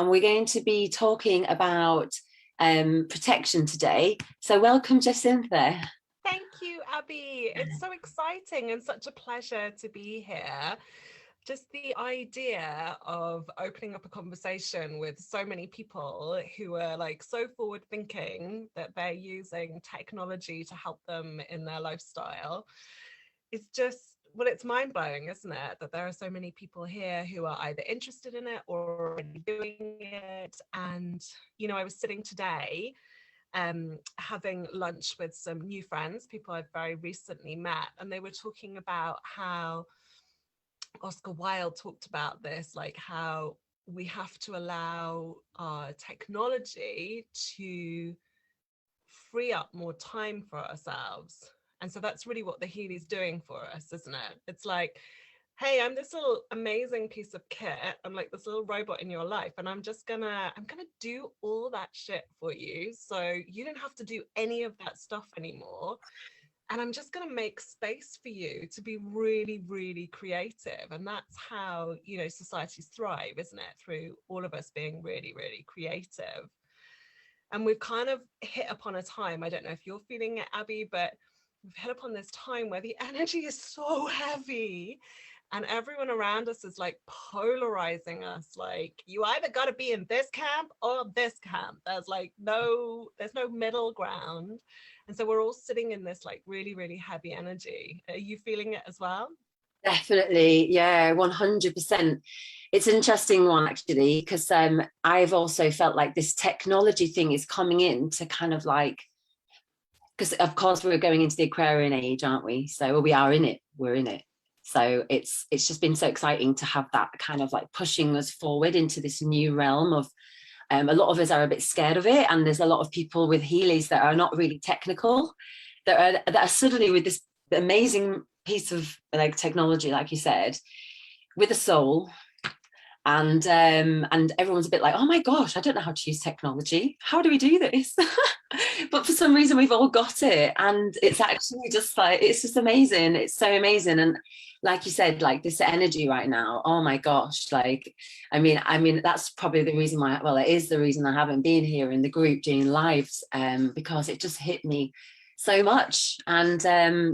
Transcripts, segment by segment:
and we're going to be talking about protection today. So welcome, Jacinta. Thank you, Abbey. It's so exciting and such a pleasure to be here. Just the idea of opening up a conversation with so many people who are like so forward thinking that they're using technology to help them in their lifestyle. It's just, well, it's mind blowing, isn't it? That there are so many people here who are either interested in it or already doing it. And, you know, I was sitting today having lunch with some new friends, people I've very recently met, and they were talking about how Oscar Wilde talked about this, like how we have to allow our technology to free up more time for ourselves. And so that's really what the Healy's doing for us, isn't it? It's like, hey, I'm this little amazing piece of kit. I'm like this little robot in your life, and I'm gonna do all that shit for you, so you don't have to do any of that stuff anymore. And I'm just gonna make space for you to be really, really creative. And that's how, you know, societies thrive, isn't it? Through all of us being really, really creative. And we've kind of hit upon a time, I don't know if you're feeling it, Abby, but we've hit upon this time where the energy is so heavy and everyone around us is like polarizing us, like you either got to be in this camp or this camp. There's no middle ground. And so we're all sitting in this like really, really heavy energy. Are you feeling it as well? Definitely, yeah, 100%. It's an interesting one actually, because I've also felt like this technology thing is coming in to kind of like, because of course we're going into the Aquarian age, aren't we? So we are in it, we're in it. So it's just been so exciting to have that kind of like pushing us forward into this new realm of a lot of us are a bit scared of it, and there's a lot of people with Healys that are not really technical, that are suddenly with this amazing piece of like technology, like you said, with a soul, and everyone's a bit like, oh my gosh, I don't know how to use technology. How do we do this? But for some reason we've all got it, and it's actually just like, it's just amazing. It's so amazing. And like you said, like this energy right now, oh my gosh, like I mean that's probably the reason why, well, it is the reason I haven't been here in the group doing lives, because it just hit me so much. And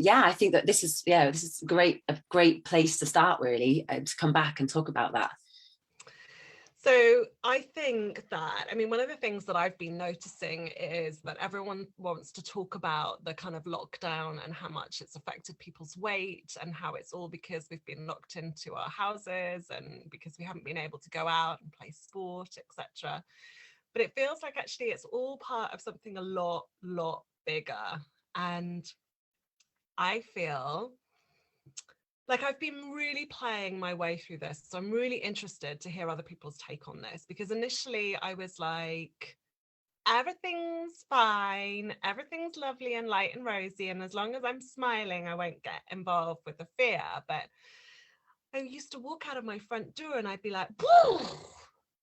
yeah, I think that this is a great place to start, really, to come back and talk about that. So I think that, I mean, one of the things that I've been noticing is that everyone wants to talk about the kind of lockdown and how much it's affected people's weight, and how it's all because we've been locked into our houses and because we haven't been able to go out and play sport, etc. But it feels like actually it's all part of something a lot bigger. And I feel like I've been really playing my way through this. So I'm really interested to hear other people's take on this, because initially I was like, everything's fine, everything's lovely and light and rosy, and as long as I'm smiling, I won't get involved with the fear. But I used to walk out of my front door and I'd be like,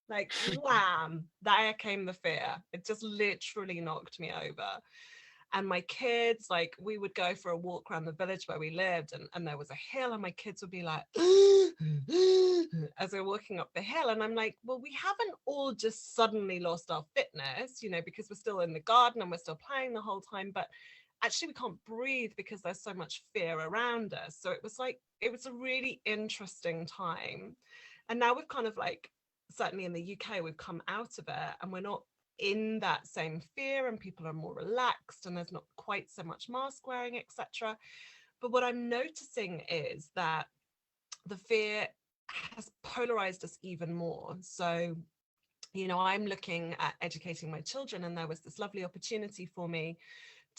like wham, there came the fear. It just literally knocked me over. And my kids, like, we would go for a walk around the village where we lived, and there was a hill, and my kids would be like, as they're walking up the hill. And I'm like, well, we haven't all just suddenly lost our fitness, you know, because we're still in the garden and we're still playing the whole time. But actually, we can't breathe because there's so much fear around us. So it was a really interesting time. And now we've kind of like, certainly in the UK, we've come out of it, and we're not in that same fear, and people are more relaxed, and there's not quite so much mask wearing, etc. But what I'm noticing is that the fear has polarized us even more. So, you know, I'm looking at educating my children, and there was this lovely opportunity for me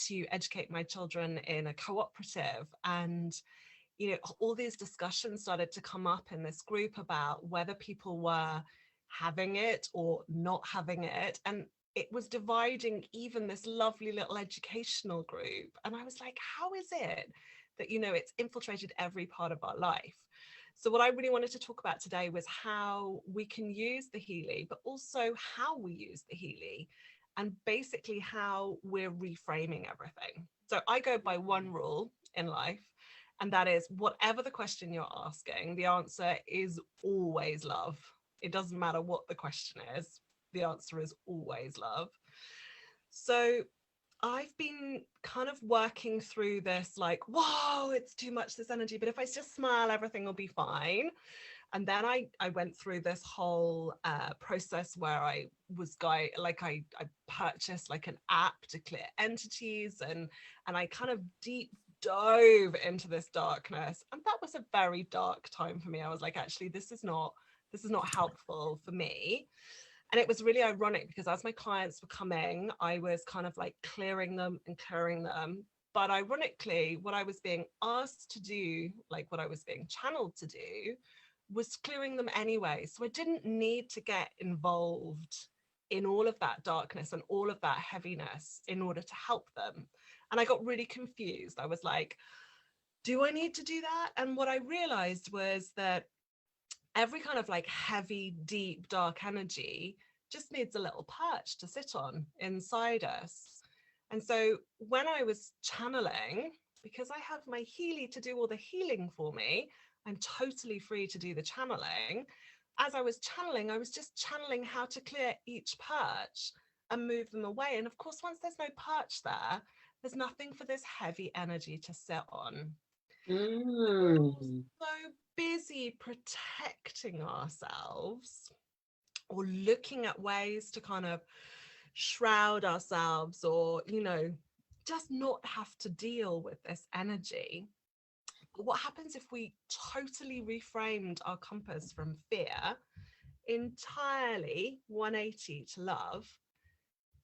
to educate my children in a cooperative. And you know, all these discussions started to come up in this group about whether people were having it or not having it. And it was dividing even this lovely little educational group. And I was like, how is it that, you know, it's infiltrated every part of our life? So what I really wanted to talk about today was how we can use the Healy, but also how we use the Healy, and basically how we're reframing everything. So I go by one rule in life, and that is, whatever the question you're asking, the answer is always love. It doesn't matter what the question is, the answer is always love. So I've been kind of working through this like, whoa, it's too much, this energy, but if I just smile, everything will be fine. And then I went through this whole process where I purchased like an app to clear entities, and I kind of deep dove into this darkness. And that was a very dark time for me. I was like, actually, this is not helpful for me. And it was really ironic because as my clients were coming, I was kind of like clearing them and clearing them. But ironically, what I was being asked to do, like what I was being channeled to do, was clearing them anyway. So I didn't need to get involved in all of that darkness and all of that heaviness in order to help them. And I got really confused. I was like, do I need to do that? And what I realized was that every kind of like heavy, deep, dark energy just needs a little perch to sit on inside us. And so when I was channeling, because I have my Healy to do all the healing for me, I'm totally free to do the channeling. As I was channeling, I was just channeling how to clear each perch and move them away. And of course, once there's no perch there, there's nothing for this heavy energy to sit on. We're all so busy protecting ourselves or looking at ways to kind of shroud ourselves, or, you know, just not have to deal with this energy. But what happens if we totally reframed our compass from fear entirely 180 to love,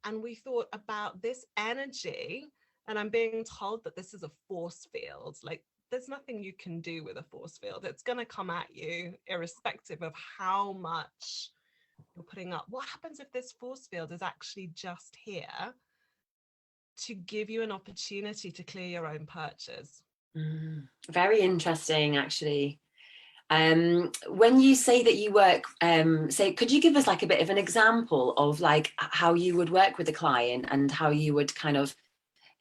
and we thought about this energy? And I'm being told that this is a force field. Like, there's nothing you can do with a force field. It's going to come at you irrespective of how much you're putting up. What happens if this force field is actually just here to give you an opportunity to clear your own perches? Very interesting, actually. When you say that you work, could you give us like a bit of an example of like how you would work with a client and how you would kind of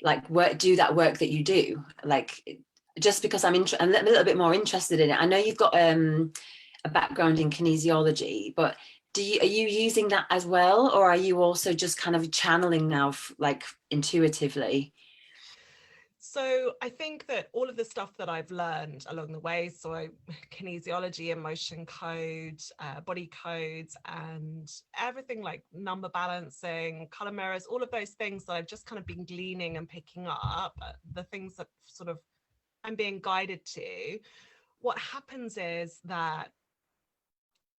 like do that work that you do? Like, just because I'm a little bit more interested in it. I know you've got a background in kinesiology, but are you using that as well, or are you also just kind of channeling now, like intuitively? So I think that all of the stuff that I've learned along the way, so kinesiology, emotion code, body codes, and everything like number balancing, color mirrors, all of those things that I've just kind of been gleaning and picking up, the things that sort of I'm being guided to. What happens is that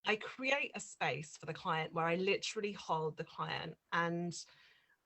I create a space for the client where I literally hold the client, and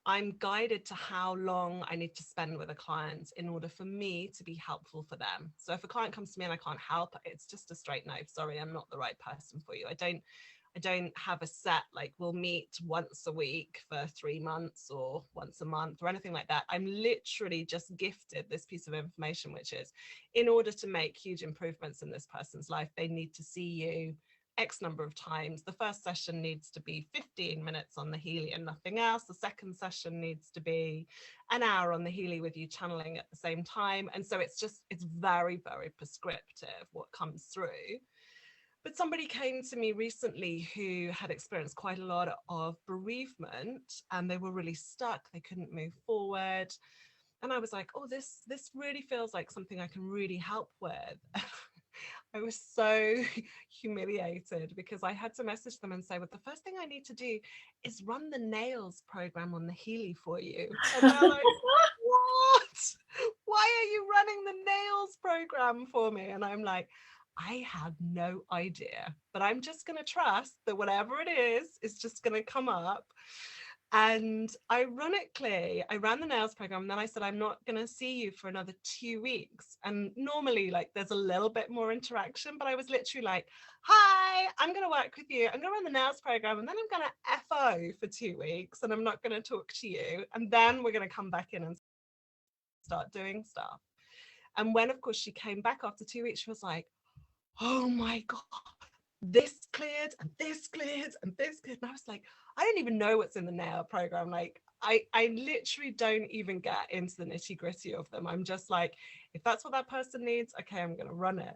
I'm guided to how long I need to spend with a client in order for me to be helpful for them. So if a client comes to me and I can't help, it's just a straight no. Sorry, I'm not the right person for you. I don't have a set, like we'll meet once a week for 3 months or once a month or anything like that. I'm literally just gifted this piece of information, which is, in order to make huge improvements in this person's life, they need to see you X number of times. The first session needs to be 15 minutes on the Healy and nothing else. The second session needs to be an hour on the Healy with you channeling at the same time. And so it's very, very prescriptive what comes through. But somebody came to me recently who had experienced quite a lot of bereavement, and they were really stuck. They couldn't move forward. And I was like, oh, this really feels like something I can really help with. I was so humiliated because I had to message them and say, well, the first thing I need to do is run the nails program on the Healy for you. And they're like, what? Why are you running the nails program for me? And I'm like, I have no idea, but I'm just going to trust that whatever it is just going to come up. And ironically, I ran the nails program, and then I said, I'm not going to see you for another 2 weeks. And normally, like, there's a little bit more interaction, but I was literally like, hi, I'm going to work with you. I'm going to run the nails program, and then I'm going to FO for 2 weeks, and I'm not going to talk to you. And then we're going to come back in and start doing stuff. And when, of course, she came back after 2 weeks, she was like, oh my God, this cleared and this cleared and this cleared. And I was like, I don't even know what's in the nail program. Like, I literally don't even get into the nitty gritty of them. I'm just like, if that's what that person needs, okay, I'm going to run it.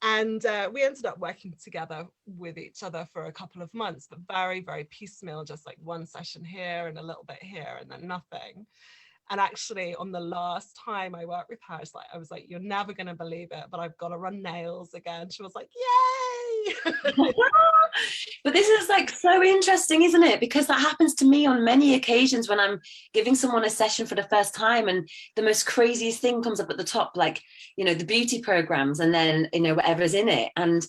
And we ended up working together with each other for a couple of months, but very, very piecemeal, just like one session here and a little bit here and then nothing. And actually on the last time I worked with her, I was like, you're never going to believe it, but I've got to run nails again. She was like, yay. But this is like so interesting, isn't it? Because that happens to me on many occasions when I'm giving someone a session for the first time, and the most craziest thing comes up at the top, like, you know, the beauty programs, and then, you know, whatever's in it. And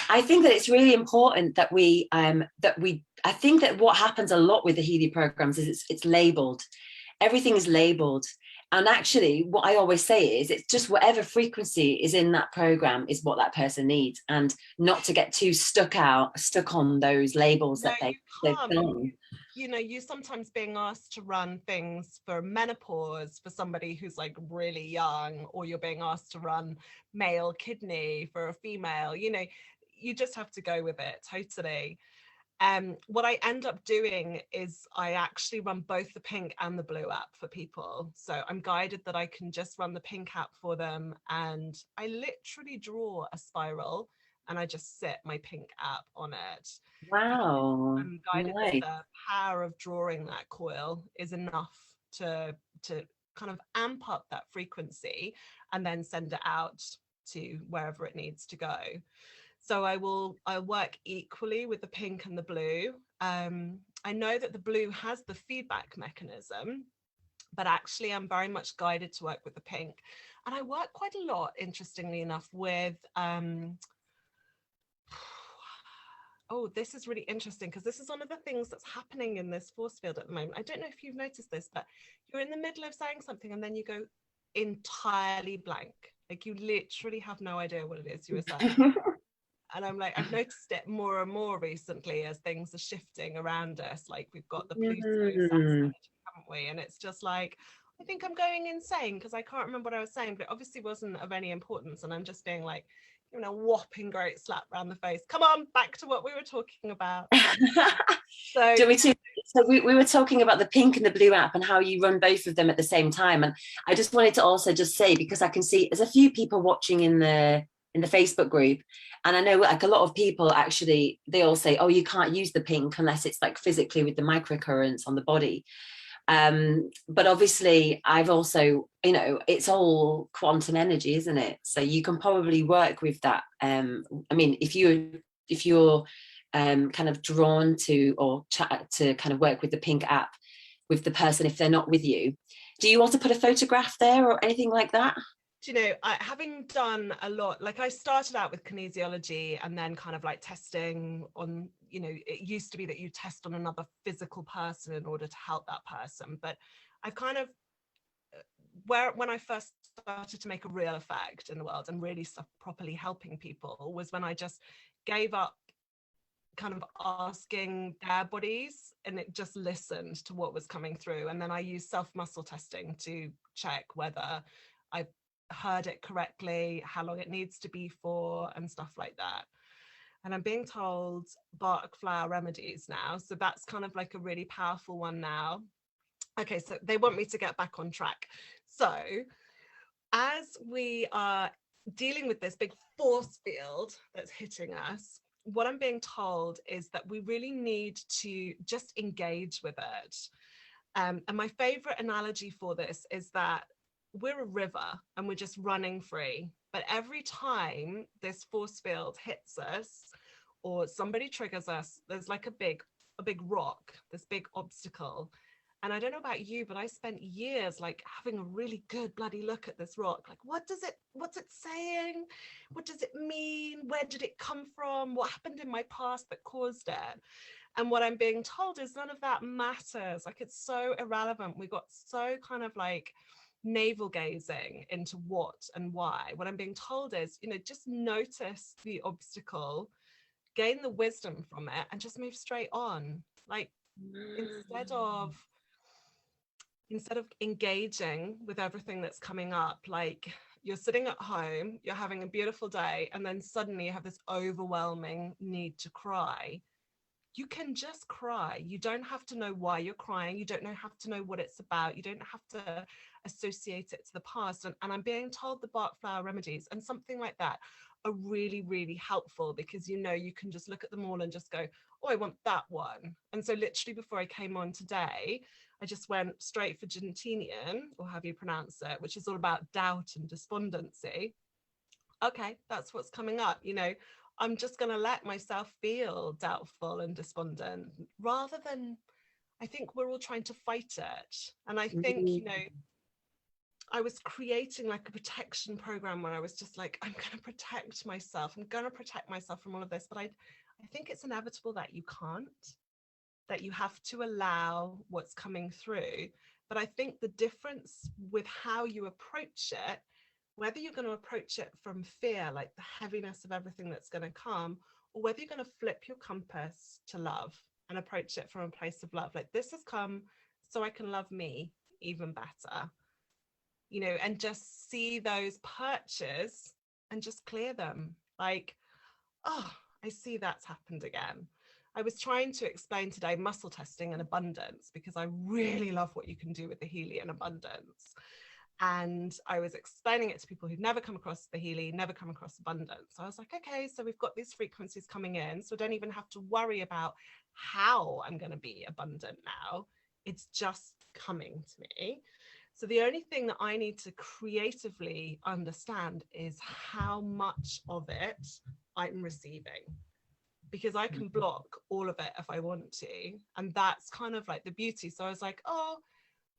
I think that it's really important that I think that what happens a lot with the Healy programs is it's labeled. Everything is labeled. And actually, what I always say is it's just whatever frequency is in that program is what that person needs, and not to get too stuck on those labels that they've done. You know, you sometimes being asked to run things for menopause for somebody who's like really young, or you're being asked to run male kidney for a female, you know, you just have to go with it totally. What I end up doing is I actually run both the pink and the blue app for people. So I'm guided that I can just run the pink app for them, and I literally draw a spiral and I just sit my pink app on it. Wow. I'm guided that the power of drawing that coil is enough to kind of amp up that frequency and then send it out to wherever it needs to go. So I'll work equally with the pink and the blue. I know that the blue has the feedback mechanism, but actually I'm very much guided to work with the pink. And I work quite a lot, interestingly enough, with, oh, this is really interesting, because this is one of the things that's happening in this force field at the moment. I don't know if you've noticed this, but you're in the middle of saying something and then you go entirely blank. Like you literally have no idea what it is you were saying. And I'm like, I've noticed it more and more recently as things are shifting around us. Like we've got the Pluto haven't we? And it's just like, I think I'm going insane because I can't remember what I was saying, but it obviously wasn't of any importance. And I'm just being like, you know, whopping great slap around the face. Come on, back to what we were talking about. So we were talking about the pink and the blue app and how you run both of them at the same time. And I just wanted to also just say, because I can see there's a few people watching in the Facebook group, and I know like a lot of people actually, they all say, oh, you can't use the pink unless it's like physically with the microcurrents on the body. But obviously I've also, you know, it's all quantum energy, isn't it? So you can probably work with that. I mean, if you're kind of drawn to or to kind of work with the pink app with the person, if they're not with you, do you want to put a photograph there or anything like that? Do you know, having done a lot, like I started out with kinesiology and then kind of like testing on, you know, it used to be that you test on another physical person in order to help that person. But I've kind of, when I first started to make a real effect in the world and really stuff properly helping people was when I just gave up kind of asking their bodies and it just listened to what was coming through. And then I used self-muscle testing to check whether I heard it correctly, how long it needs to be for, and stuff like that. And I'm being told bark flower remedies now, so that's kind of like a really powerful one now. Okay, so they want me to get back on track. So as we are dealing with this big force field that's hitting us, what I'm being told is that we really need to just engage with it. And my favorite analogy for this is that we're a river and we're just running free. But every time this force field hits us or somebody triggers us, there's like a big rock, this big obstacle. And I don't know about you, but I spent years like having a really good bloody look at this rock. Like, what's it saying? What does it mean? Where did it come from? What happened in my past that caused it? And what I'm being told is none of that matters. Like, it's so irrelevant. We got so kind of like navel gazing into what and why. What I'm being told is, you know, just notice the obstacle, gain the wisdom from it, and just move straight on. Like, instead of engaging with everything that's coming up, like you're sitting at home, you're having a beautiful day, and then suddenly you have this overwhelming need to cry. you can just cry. You don't have to know why you're crying. You don't have to know what it's about. You don't have to associate it to the past. And I'm being told the Bach flower remedies and something like that are really, really helpful, because, you know, you can just look at them all and just go, oh, I want that one. And so literally before I came on today, I just went straight for Gentinian, or however you pronounce it, which is all about doubt and despondency. Okay, that's what's coming up. You know, I'm just going to let myself feel doubtful and despondent, rather than, I think we're all trying to fight it. And I think, you know, I was creating like a protection program where I was just like, I'm going to protect myself. I'm going to protect myself from all of this. But I think it's inevitable that you can't, that you have to allow what's coming through. But I think the difference with how you approach it, whether you're going to approach it from fear, like the heaviness of everything that's going to come, or whether you're going to flip your compass to love and approach it from a place of love, like this has come so I can love me even better, you know, and just see those perches and just clear them. Like, oh, I see that's happened again. I was trying to explain today muscle testing and abundance, because I really love what you can do with the Healy and abundance. And I was explaining it to people who'd never come across the Healy, never come across abundance. So I was like, okay, so we've got these frequencies coming in, so I don't even have to worry about how I'm going to be abundant now. It's just coming to me. So the only thing that I need to creatively understand is how much of it I'm receiving, because I can block all of it if I want to. And that's kind of like the beauty. So I was like, oh,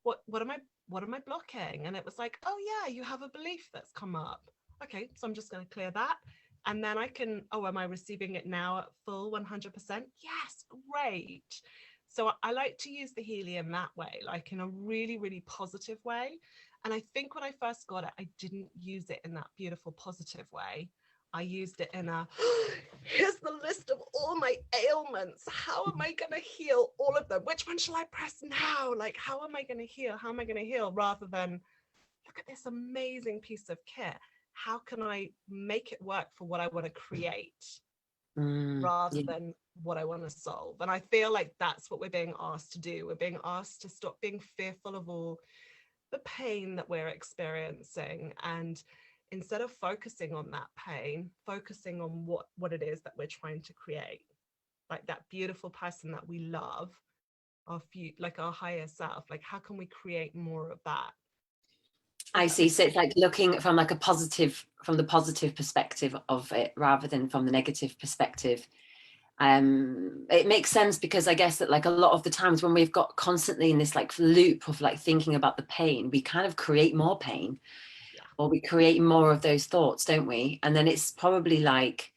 what am I blocking? And it was like, oh yeah, you have a belief that's come up. Okay, so I'm just going to clear that. And then I can, oh, am I receiving it now at full 100%? Yes, great. So I like to use the Healy in that way, like in a really, really positive way. And I think when I first got it, I didn't use it in that beautiful positive way. I used it in a, here's the list of all my ailments. How am I going to heal all of them? Which one shall I press now? Like, how am I going to heal? How am I going to heal? Rather than, look at this amazing piece of kit. How can I make it work for what I want to create? Rather than what I want to solve. And I feel like that's what we're being asked to do. We're being asked to stop being fearful of all the pain that we're experiencing, and instead of focusing on that pain, focusing on what it is that we're trying to create, like that beautiful person that we love, like our higher self. Like, how can we create more of that? I see. So it's like looking from like from the positive perspective of it, rather than from the negative perspective. It makes sense, because I guess that like a lot of the times when we've got constantly in this like loop of like thinking about the pain, we kind of create more pain, or we create more of those thoughts, don't we? And then it's probably like,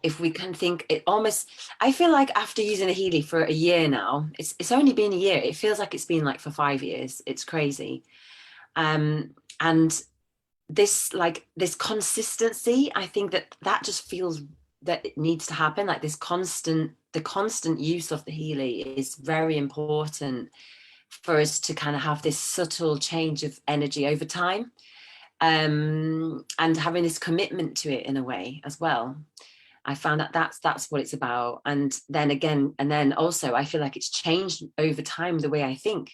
if we can think it almost, I feel like after using a Healy for a year now, it's only been a year. It feels like it's been like for 5 years. It's crazy. And this consistency, I think that just feels that it needs to happen. Like the constant use of the Healy is very important for us to kind of have this subtle change of energy over time, and having this commitment to it in a way as well. I found that that's what it's about. And then also I feel like it's changed over time the way I think.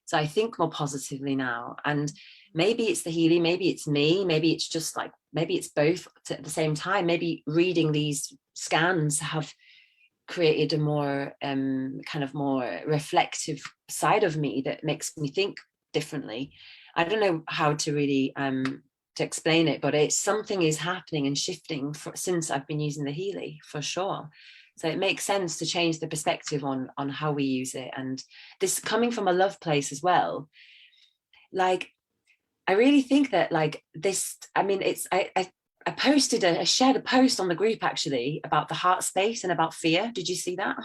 So I think more positively now. And maybe it's the Healy, maybe it's me, maybe it's just like, maybe it's both at the same time. Maybe reading these scans have created a more kind of more reflective side of me that makes me think differently. I don't know how to really to explain it, but it's something is happening and shifting since I've been using the Healy, for sure. So it makes sense to change the perspective on how we use it. And this coming from a love place as well. Like, I really think that like this, I mean, I shared a post on the group actually about the heart space and about fear. Did you see that?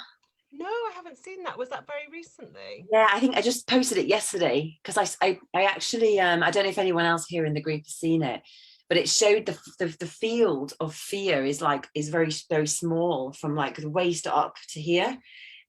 No, I haven't seen that. Was that very recently? Yeah, I think I just posted it yesterday, because I actually, I don't know if anyone else here in the group has seen it, but it showed the field of fear is very, very small from like the waist up to here.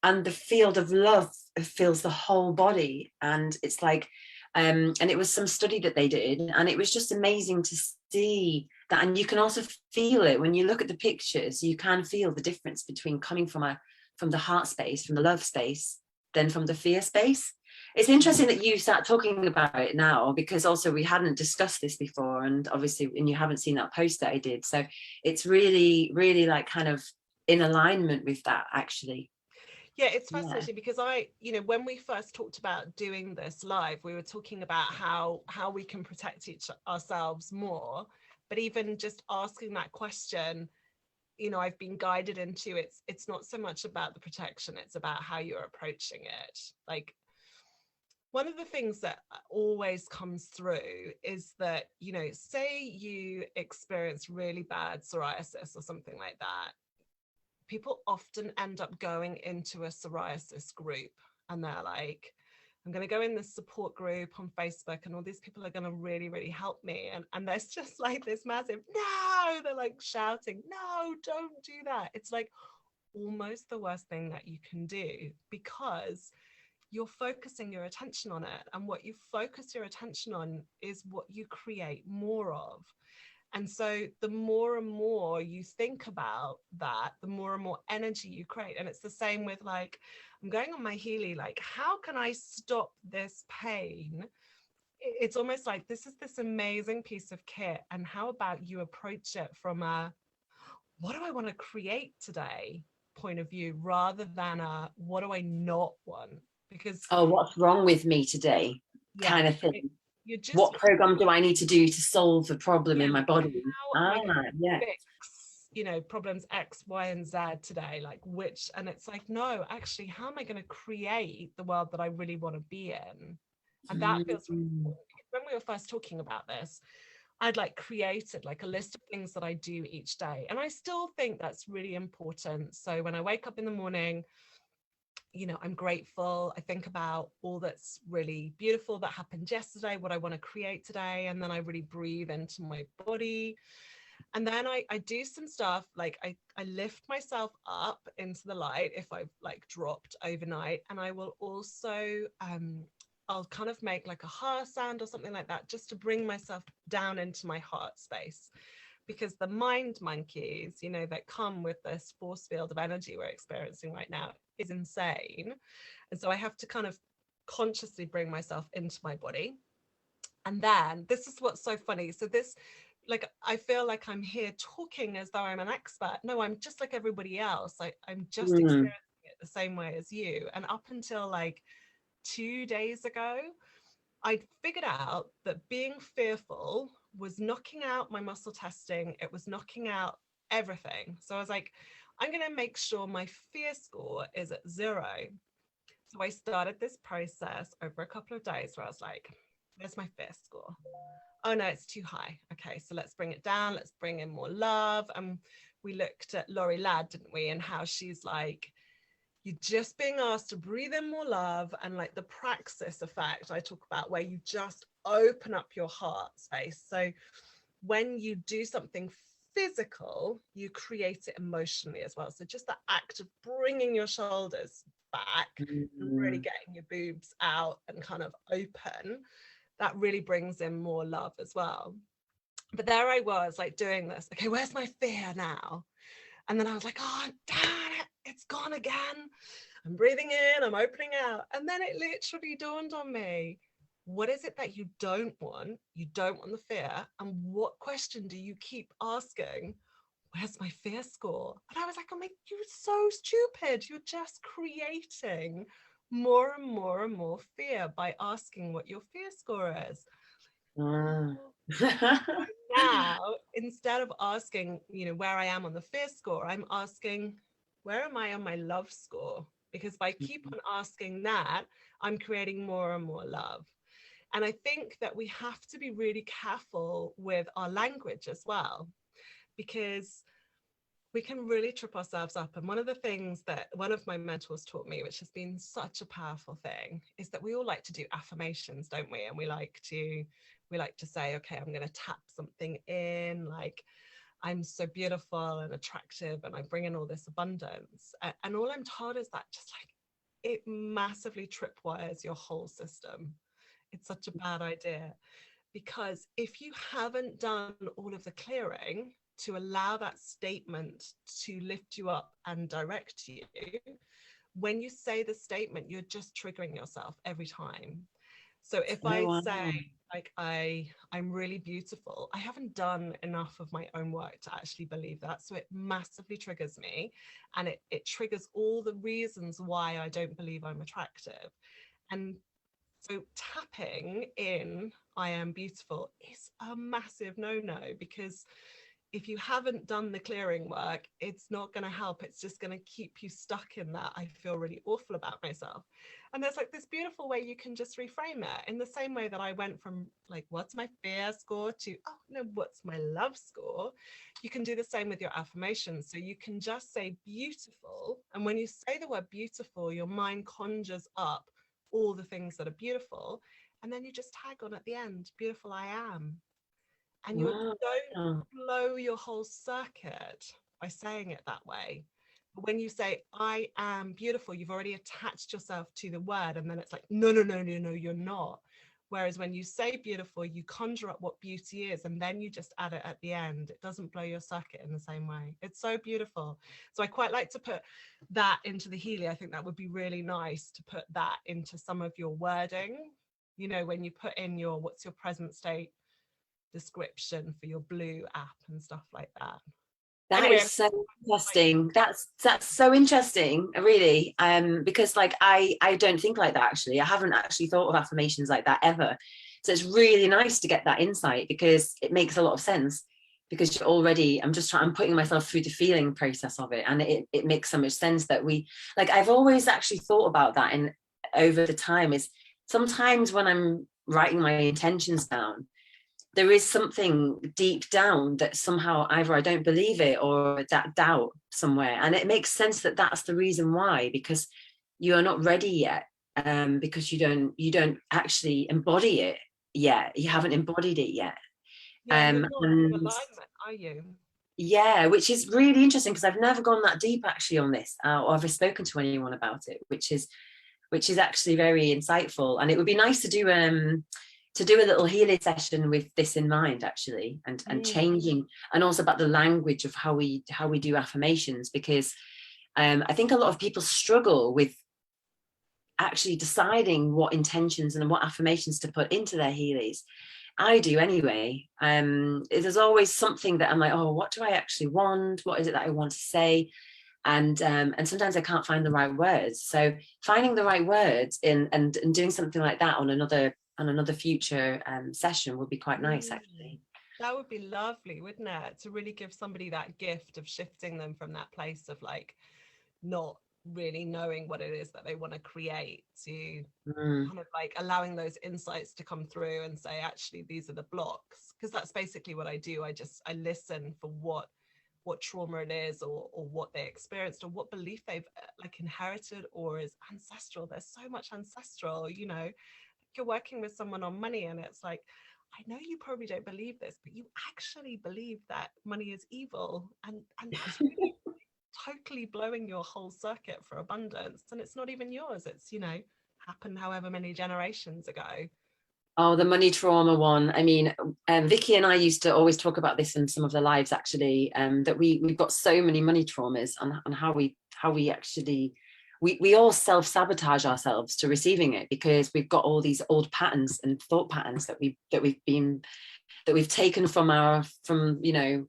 And the field of love fills the whole body. And it's like, and it was some study that they did, and it was just amazing to see that. And you can also feel it when you look at the pictures. You can feel the difference between coming from a from the heart space, from the love space, than from the fear space. It's interesting that you start talking about it now, because also we hadn't discussed this before, and obviously, and you haven't seen that post that I did. So it's really, really like kind of in alignment with that, actually. Yeah, it's fascinating because when we first talked about doing this live, we were talking about how we can protect ourselves more. But even just asking that question, I've been guided into it's not so much about the protection, it's about how you're approaching it. Like, one of the things that always comes through is that, say you experience really bad psoriasis or something like that, people often end up going into a psoriasis group, and they're like, I'm going to go in this support group on Facebook and all these people are going to really, really help me. And there's just like this massive, no, they're like shouting, no, don't do that. It's like almost the worst thing that you can do, because you're focusing your attention on it. And what you focus your attention on is what you create more of. And so the more and more you think about that, the more and more energy you create. And it's the same with like, I'm going on my Healy, like, how can I stop this pain? It's almost like this is this amazing piece of kit. And how about you approach it from a, what do I want to create today point of view, rather than a, what do I not want? Because, oh, what's wrong with me today, kind of thing. You're just, what program do I need to do to solve the problem in my body? How am I going to fix, problems X, Y, and Z today? Like which, and it's like, no, actually, how am I going to create the world that I really want to be in? And that feels really important. When we were first talking about this, I'd like created like a list of things that I do each day. And I still think that's really important. So when I wake up in the morning, I'm grateful. I think about all that's really beautiful that happened yesterday, what I want to create today. And then I really breathe into my body. And then I do some stuff like I lift myself up into the light if I've like dropped overnight. And I will also, I'll kind of make like a heart sound or something like that, just to bring myself down into my heart space. Because the mind monkeys, that come with this force field of energy we're experiencing right now is insane. And so I have to kind of consciously bring myself into my body. And then this is what's so funny. So this, like, I feel like I'm here talking as though I'm an expert. No, I'm just like everybody else. I'm just experiencing it the same way as you. And up until like 2 days ago, I figured out that being fearful was knocking out my muscle testing. It was knocking out everything. So I was like, I'm going to make sure my fear score is at 0. So I started this process over a couple of days where I was like, where's my fear score? Oh no, it's too high. Okay, so let's bring it down. Let's bring in more love. And we looked at Laurie Ladd, didn't we? And how she's like, you're just being asked to breathe in more love, and like the praxis effect I talk about, where you just open up your heart space. So when you do something physical, you create it emotionally as well. So just the act of bringing your shoulders back and really getting your boobs out and kind of open, that really brings in more love as well. But there I was like doing this. Okay, where's my fear now? And then I was like, oh, damn it, it's gone again. I'm breathing in, I'm opening out. And then it literally dawned on me, what is it that you don't want? You don't want the fear. And what question do you keep asking? Where's my fear score? And I was like, you're so stupid. You're just creating more and more and more fear by asking what your fear score is. Now, instead of asking, where I am on the fear score, I'm asking, where am I on my love score? Because if I keep on asking that, I'm creating more and more love. And I think that we have to be really careful with our language as well, because we can really trip ourselves up. And one of the things that one of my mentors taught me, which has been such a powerful thing, is that we all like to do affirmations, don't we? And we like to say, okay, I'm going to tap something in, like, I'm so beautiful and attractive and I bring in all this abundance. And all I'm told is that just like it massively tripwires your whole system. It's such a bad idea, because if you haven't done all of the clearing, to allow that statement to lift you up and direct you, when you say the statement, you're just triggering yourself every time. So if I say, like, I'm really beautiful, I haven't done enough of my own work to actually believe that. So it massively triggers me, and it triggers all the reasons why I don't believe I'm attractive. And so tapping in, I am beautiful, is a massive no-no, because if you haven't done the clearing work, it's not going to help. It's just going to keep you stuck in that I feel really awful about myself. And there's like this beautiful way you can just reframe it, in the same way that I went from like, what's my fear score, to, oh no, what's my love score? You can do the same with your affirmations. So you can just say beautiful. And when you say the word beautiful, your mind conjures up all the things that are beautiful. And then you just tag on at the end, beautiful I am. And you don't blow your whole circuit by saying it that way. But when you say, I am beautiful, you've already attached yourself to the word. And then it's like, no, you're not. Whereas when you say beautiful, you conjure up what beauty is, and then you just add it at the end. It doesn't blow your circuit in the same way. It's so beautiful. So I quite like to put that into the Healy. I think that would be really nice to put that into some of your wording. You know, when you put in your, what's your present state description for your Blue app and stuff like that. That is so interesting. That's so interesting, really. Because like I don't think like that, actually. I haven't actually thought of affirmations like that ever. So it's really nice to get that insight, because it makes a lot of sense, because you're already, I'm putting myself through the feeling process of it, and it makes so much sense that I've always actually thought about that, and over the time, is sometimes when I'm writing my intentions down, there is something deep down that somehow either I don't believe it, or that doubt somewhere. And it makes sense that that's the reason why, because you are not ready yet, because you don't actually embody it yet. You haven't embodied it yet. Yeah, you're not in alignment, are you? Yeah, which is really interesting, because I've never gone that deep actually on this, or ever spoken to anyone about it, which is actually very insightful. And it would be nice to do a little Healy session with this in mind, actually, and changing, and also about the language of how we do affirmations, because I think a lot of people struggle with actually deciding what intentions and what affirmations to put into their Healys. I do anyway. There's always something that I'm like, oh, what do I actually want? What is it that I want to say? And sometimes I can't find the right words. So finding the right words and doing something like that on another future session would be quite nice, actually. That would be lovely, wouldn't it? To really give somebody that gift of shifting them from that place of like not really knowing what it is that they want to create, to kind of like allowing those insights to come through and say, actually, these are the blocks. Because that's basically what I do. I listen for what trauma it is, or what they experienced, or what belief they've like inherited or is ancestral. There's so much ancestral, you know. You're working with someone on money, and it's like, I know you probably don't believe this, but you actually believe that money is evil, and that's really totally blowing your whole circuit for abundance. And it's not even yours. It's, you know, happened however many generations ago. Oh, the money trauma one. I mean, Vicky and I used to always talk about this in some of the lives, actually, that we've got so many money traumas, and how we actually we all self-sabotage ourselves to receiving it, because we've got all these old patterns and thought patterns that we've taken from you know,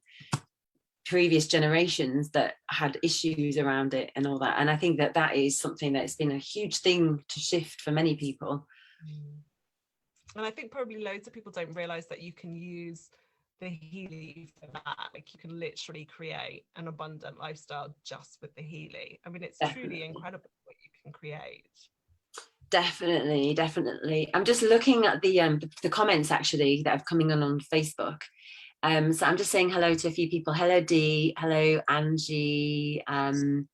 previous generations that had issues around it and all that. And I think that is something that's been a huge thing to shift for many people. And I think probably loads of people don't realize that you can use the Healy for that. Like, you can literally create an abundant lifestyle just with the Healy. I mean, it's truly incredible what you can create. Definitely. I'm just looking at the comments, actually, that are coming on Facebook. So I'm just saying hello to a few people. Hello, Dee. Hello, Angie. And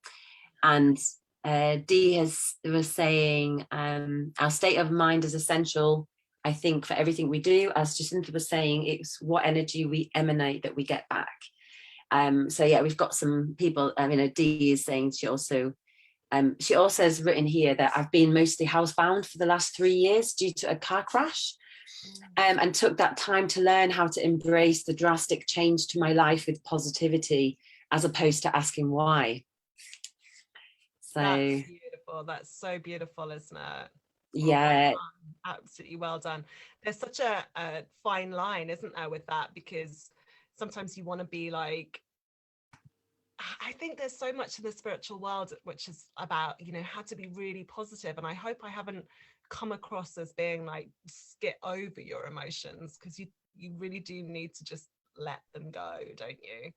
Dee was saying, our state of mind is essential, I think, for everything we do. As Jacinta was saying, it's what energy we emanate that we get back. So yeah, we've got some people. You know, Dee is saying she also has written here that I've been mostly housebound for the last 3 years due to a car crash. and took that time to learn how to embrace the drastic change to my life with positivity, as opposed to asking why. So that's beautiful. That's so beautiful, isn't it? yeah. Well done. Absolutely well done. There's such a fine line, isn't there, with that? Because sometimes you want to be like, I think there's so much in the spiritual world which is about, you know, how to be really positive. And I hope I haven't come across as being like, skip over your emotions, because you really do need to just let them go, don't you?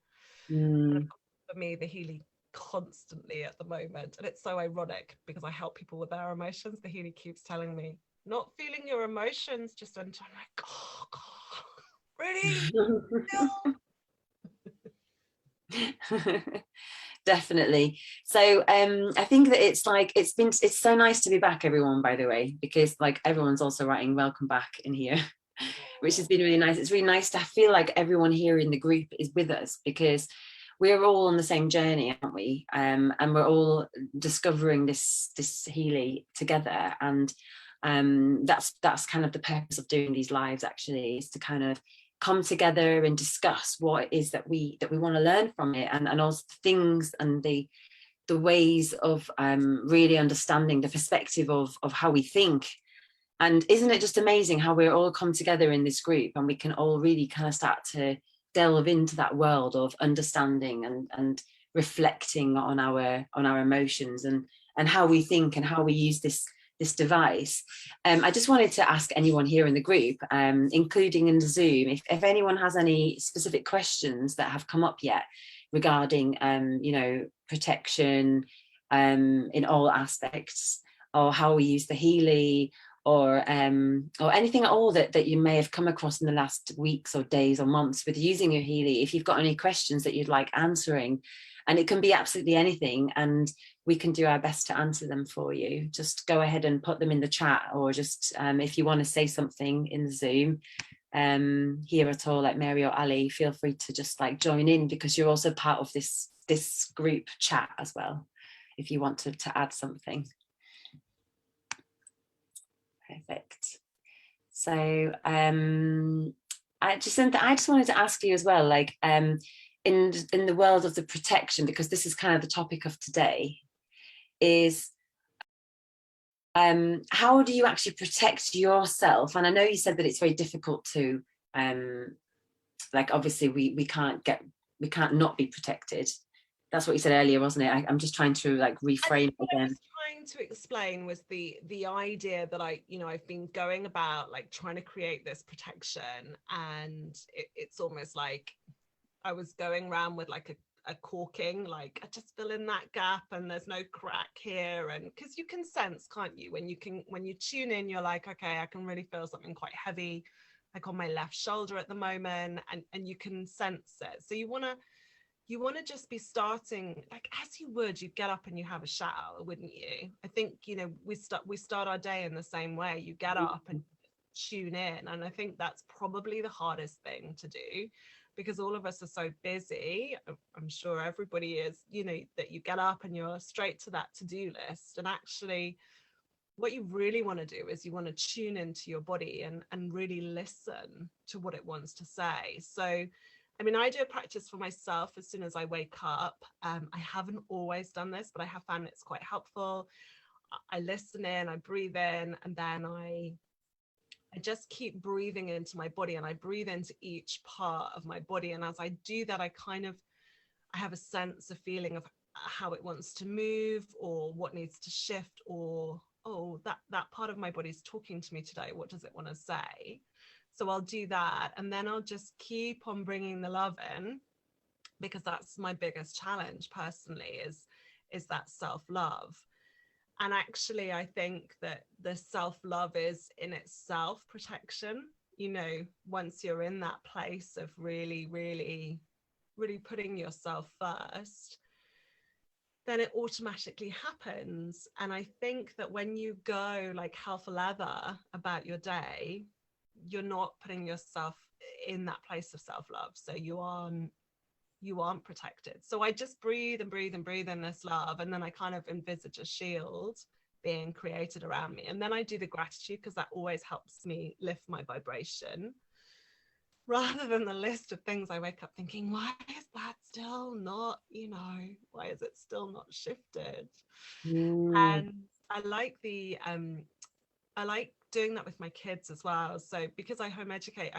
And of course, for me, the Healy constantly at the moment, and it's so ironic because I help people with their emotions. The Healy keeps telling me, not feeling your emotions, just enter. I'm like, oh God, really? Definitely. So I think that it's like it's so nice to be back, everyone, by the way, because like everyone's also writing welcome back in here, which has been really nice. It's really nice to feel like everyone here in the group is with us, because we're all on the same journey, aren't we? And we're all discovering this Healy together. And that's kind of the purpose of doing these lives, actually, is to kind of come together and discuss what it is that we want to learn from it, and also the things and the ways of really understanding the perspective of how we think. And isn't it just amazing how we're all come together in this group, and we can all really kind of start to delve into that world of understanding and reflecting on our emotions and how we think and how we use this device. I just wanted to ask anyone here in the group, including in the Zoom, if anyone has any specific questions that have come up yet regarding, you know, protection in all aspects, or how we use the Healy, or anything at all that you may have come across in the last weeks or days or months with using your Healy. If you've got any questions that you'd like answering, and it can be absolutely anything, and we can do our best to answer them for you, just go ahead and put them in the chat, or just if you want to say something in the Zoom here at all, like Mary or Ali, feel free to just like join in, because you're also part of this group chat as well, if you want to add something. Perfect. So I just wanted to ask you as well, like in the world of the protection, because this is kind of the topic of today, is how do you actually protect yourself? And I know you said that it's very difficult to like, obviously we can't not be protected. That's what you said earlier, wasn't it? I'm just trying to like reframe what again. I was trying to explain was the idea that I've been going about like trying to create this protection, and it's almost like I was going around with like a corking, like I just fill in that gap and there's no crack here. And because you can sense, can't you, when you tune in, you're like, okay, I can really feel something quite heavy like on my left shoulder at the moment, and you can sense it. So you want to just be starting like as you would, you'd get up and you have a shower, wouldn't you? I think, you know, we start our day in the same way. You get up and tune in, and I think that's probably the hardest thing to do, because all of us are so busy. I'm sure everybody is, you know, that you get up and you're straight to that to-do list. And actually what you really want to do is you want to tune into your body and really listen to what it wants to say. So I mean, I do a practice for myself as soon as I wake up. I haven't always done this, but I have found it's quite helpful. I listen in, I breathe in, and then I just keep breathing into my body, and I breathe into each part of my body. And as I do that, I have a sense, a feeling of how it wants to move, or what needs to shift, or, oh, that part of my body is talking to me today. What does it want to say? So I'll do that. And then I'll just keep on bringing the love in, because that's my biggest challenge personally, is that self-love. And actually, I think that the self-love is in itself protection. You know, once you're in that place of really, really, really putting yourself first, then it automatically happens. And I think that when you go like hell for leather about your day, you're not putting yourself in that place of self-love. So you aren't protected. So I just breathe and breathe and breathe in this love, and then I kind of envisage a shield being created around me. And then I do the gratitude, because that always helps me lift my vibration, rather than the list of things I wake up thinking, why is that still not, why is it still not shifted? And I like doing that with my kids as well. So because I home educate,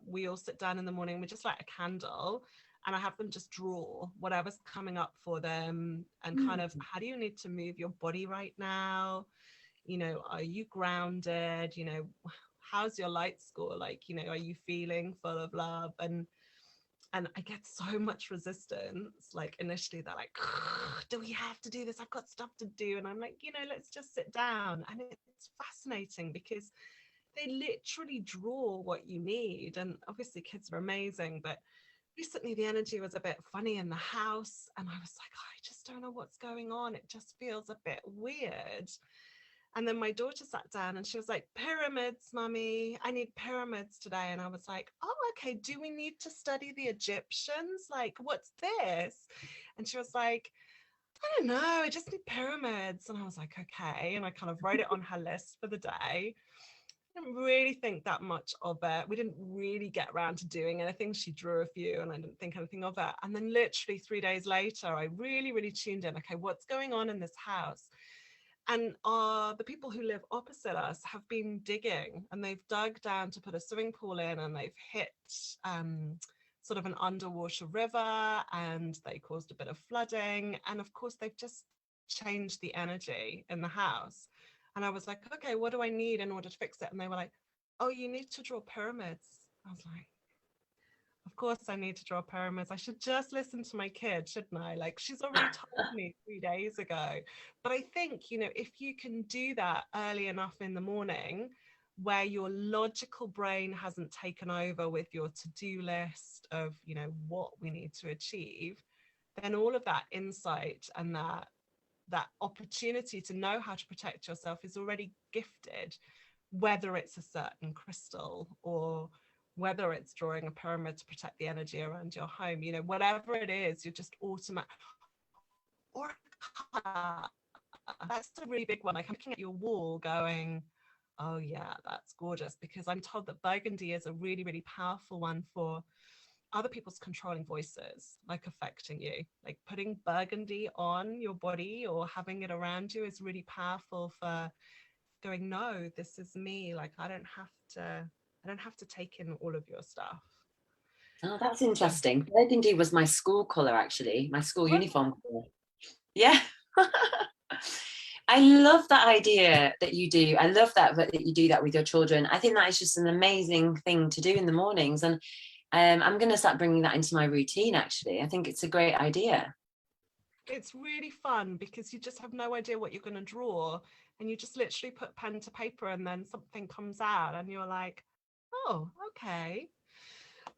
we all sit down in the morning, we just light a candle, and I have them just draw whatever's coming up for them, and kind of, how do you need to move your body right now? Are you grounded? How's your light score? Like, are you feeling full of love? And I get so much resistance. Like, initially they're like, do we have to do this? I've got stuff to do. And I'm like, let's just sit down. And it's fascinating, because they literally draw what you need. And obviously kids are amazing, but recently the energy was a bit funny in the house, and I was like, I just don't know what's going on. It just feels a bit weird. And then my daughter sat down and she was like, pyramids, mummy, I need pyramids today. And I was like, oh, okay, do we need to study the Egyptians? Like, what's this? And she was like, I don't know, I just need pyramids. And I was like, okay. And I kind of wrote it on her list for the day. I didn't really think that much of it. We didn't really get around to doing anything. She drew a few and I didn't think anything of it. And then literally 3 days later, I really, really tuned in. Okay, what's going on in this house? And the people who live opposite us have been digging, and they've dug down to put a swimming pool in, and they've hit sort of an underwater river, and they caused a bit of flooding. And of course, they've just changed the energy in the house. And I was like, okay, what do I need in order to fix it? And they were like, oh, you need to draw pyramids. I was like, of course I need to draw pyramids. I should just listen to my kid, shouldn't I? Like, she's already told me 3 days ago. But I think, if you can do that early enough in the morning, where your logical brain hasn't taken over with your to-do list of, what we need to achieve, then all of that insight and that opportunity to know how to protect yourself is already gifted, whether it's a certain crystal or whether it's drawing a pyramid to protect the energy around your home, whatever it is, you're just automatic. Or that's a really big one. Like, I'm looking at your wall going, oh yeah, that's gorgeous, because I'm told that burgundy is a really, really powerful one for other people's controlling voices, like affecting you. Like, putting burgundy on your body or having it around you is really powerful for going, no, this is me. Like, I don't have to take in all of your stuff. Oh, that's interesting. Burgundy was my school colour, actually, my school uniform colour. Yeah. I love that idea that you do. I love that you do that with your children. I think that is just an amazing thing to do in the mornings. And I'm going to start bringing that into my routine, actually. I think it's a great idea. It's really fun, because you just have no idea what you're going to draw. And you just literally put pen to paper, and then something comes out and you're like, oh, okay.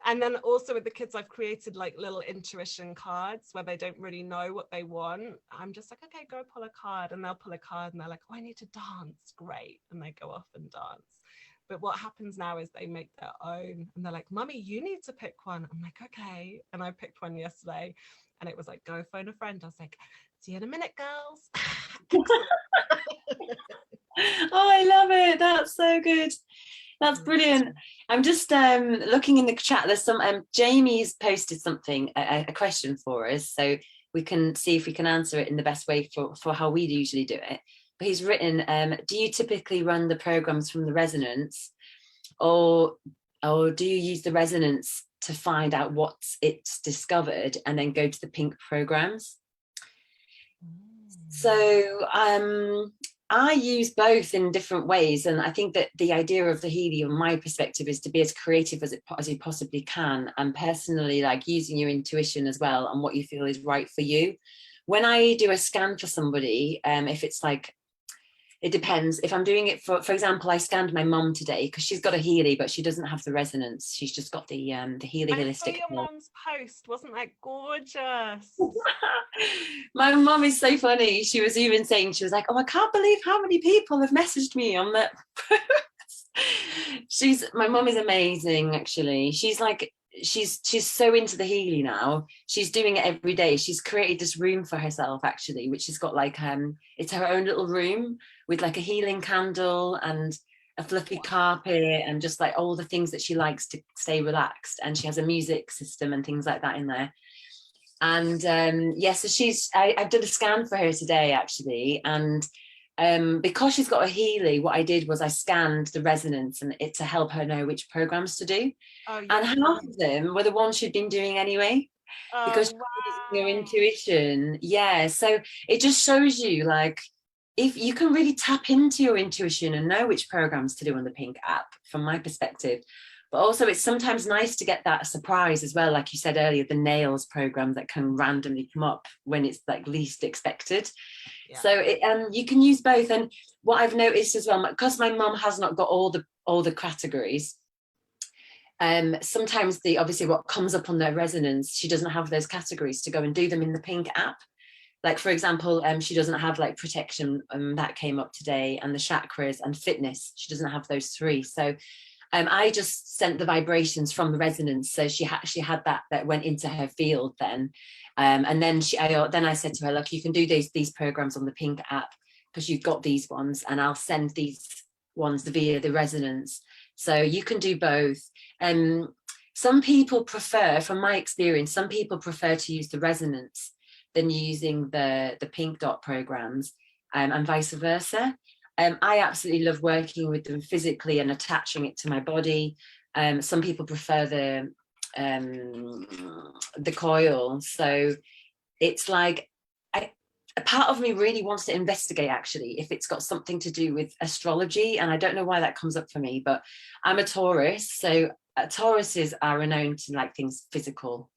And then also with the kids, I've created like little intuition cards where they don't really know what they want. I'm just like, okay, go pull a card, and they'll pull a card and they're like, oh, I need to dance. Great. And they go off and dance. But what happens now is they make their own, and they're like, mummy, you need to pick one. I'm like, okay. And I picked one yesterday, and it was like, go phone a friend. I was like, see you in a minute, girls. Oh, I love it. That's so good. That's brilliant. I'm just looking in the chat. There's some Jamie's posted something, a question for us, so we can see if we can answer it in the best way for how we usually do it. But he's written, do you typically run the programs from the resonance, or do you use the resonance to find out what it's discovered and then go to the pink programs? So I use both in different ways, and I think that the idea of the Healy, from my perspective, is to be as creative as you possibly can, and personally, like, using your intuition as well and what you feel is right for you. When I do a scan for somebody, if it's like, it depends. If I'm doing it for example, I scanned my mum today because she's got a Healy, but she doesn't have the resonance. She's just got the Healy holistic. I saw your mum's post. Wasn't that gorgeous? My mum is so funny. She was even saying, she was like, oh, I can't believe how many people have messaged me on that. My mum is amazing, actually. She's like, she's so into the Healy now. She's doing it every day. She's created this room for herself, actually, which has got like it's her own little room with like a healing candle and a fluffy carpet and just like all the things that she likes to stay relaxed. And she has a music system and things like that in there. And yeah, so I've done a scan for her today, actually. And because she's got a Healy, what I did was I scanned the resonance and it to help her know which programs to do. Oh, And yeah. half of them were the ones she'd been doing anyway, because Oh, she's using your wow. intuition. Yeah. So it just shows you, like, if you can really tap into your intuition and know which programs to do on the Pink app, from my perspective. But also it's sometimes nice to get that surprise as well, like you said earlier, the nails program that can randomly come up when it's like least expected. Yeah. So you can use both. And what I've noticed as well, because my mum has not got all the categories, sometimes obviously what comes up on their resonance, she doesn't have those categories to go and do them in the Pink app. Like, for example, she doesn't have like protection, that came up today, and the chakras and fitness. She doesn't have those three. So I just sent the vibrations from the resonance. So she actually had that went into her field then. And then I said to her, look, you can do these programs on the Pink app because you've got these ones, and I'll send these ones via the resonance. So you can do both. Some people prefer, from my experience, some people prefer to use the resonance than using the Pink dot programs, and vice versa. I absolutely love working with them physically and attaching it to my body. Some people prefer the coil. So it's like, a part of me really wants to investigate, actually, if it's got something to do with astrology. And I don't know why that comes up for me, but I'm a Taurus. So Tauruses are renowned to like things physical.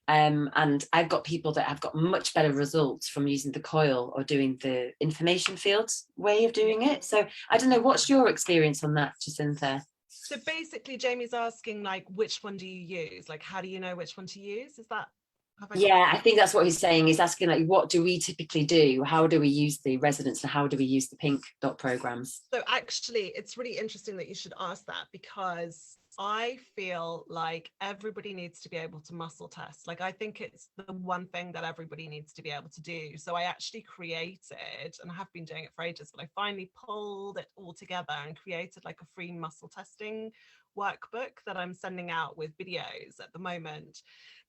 And I've got people that have got much better results from using the coil or doing the information fields way of doing it. So I don't know, what's your experience on that, Jacinta? So basically, Jamie's asking, like, which one do you use? Like, how do you know which one to use? Is that, have I got Yeah, I think that's what he's saying. He's asking, like, what do we typically do? How do we use the resonance, and how do we use the Pink dot programs? So actually, it's really interesting that you should ask that, because I feel like everybody needs to be able to muscle test. Like, I think it's the one thing that everybody needs to be able to do. So I actually created, and I have been doing it for ages, but I finally pulled it all together and created like a free muscle testing workbook that I'm sending out with videos at the moment.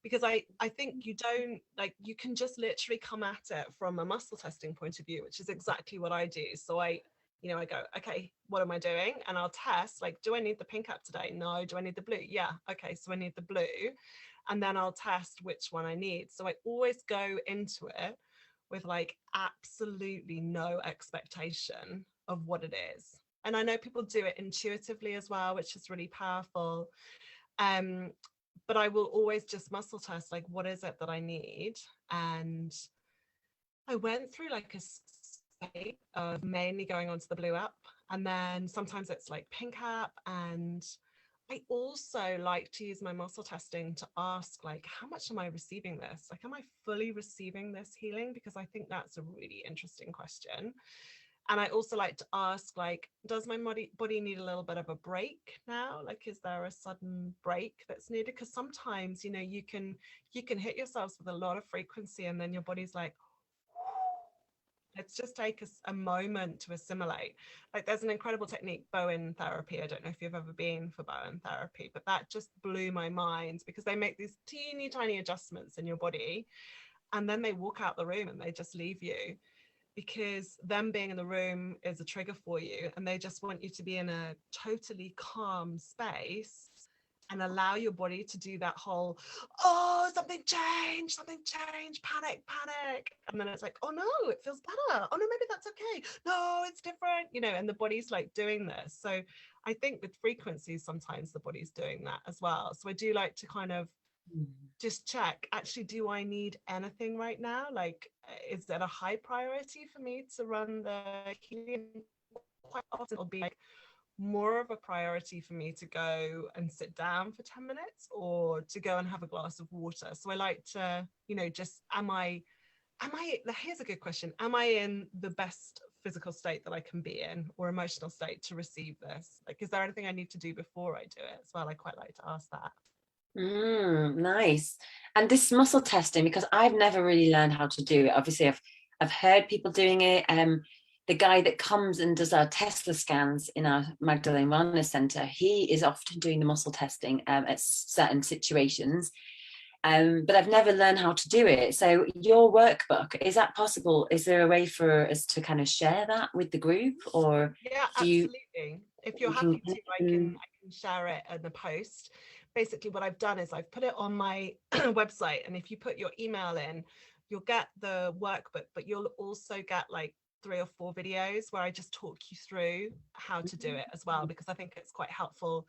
Because I think you don't, like, you can just literally come at it from a muscle testing point of view, which is exactly what I do. So I go, okay, what am I doing? And I'll test, like, do I need the Pink app today? No. Do I need the blue? Yeah. Okay, so I need the blue. And then I'll test which one I need. So I always go into it with like absolutely no expectation of what it is. And I know people do it intuitively as well, which is really powerful. But I will always just muscle test, like, what is it that I need? And I went through like a state of mainly going onto the blue app, and then sometimes it's like Pink app. And I also like to use my muscle testing to ask, like, how much am I receiving this? Like, am I fully receiving this healing? Because I think that's a really interesting question. And I also like to ask, like, does my body need a little bit of a break now? Like, is there a sudden break that's needed? Because sometimes, you can hit yourselves with a lot of frequency, and then your body's like, let's just take a moment to assimilate. Like, there's an incredible technique, Bowen therapy. I don't know if you've ever been for Bowen therapy, but that just blew my mind, because they make these teeny tiny adjustments in your body, and then they walk out the room and they just leave you, because them being in the room is a trigger for you, and they just want you to be in a totally calm space and allow your body to do that whole, oh, something changed, panic. And then it's like, oh no, it feels better. Oh no, maybe that's okay. No, it's different, and the body's like doing this. So I think with frequencies, sometimes the body's doing that as well. So I do like to kind of just check, actually, do I need anything right now? Like, is that a high priority for me to run the healing? Quite often it'll be like more of a priority for me to go and sit down for 10 minutes or to go and have a glass of water. So I like to, just, here's a good question. Am I in the best physical state that I can be in, or emotional state, to receive this? Like, is there anything I need to do before I do it as well? I quite like to ask that. Nice. And this muscle testing, because I've never really learned how to do it. Obviously, I've heard people doing it. The guy that comes and does our Tesla scans in our Magdalene Wellness Centre, he is often doing the muscle testing at certain situations. But I've never learned how to do it. So your workbook, is that possible? Is there a way for us to kind of share that with the group, or Yeah, do you? absolutely. If you're You can, happy to, I can share it in a post. Basically, what I've done is I've put it on my website, and if you put your email in, you'll get the workbook, but you'll also get like 3 or 4 videos where I just talk you through how to do it as well, because I think it's quite helpful.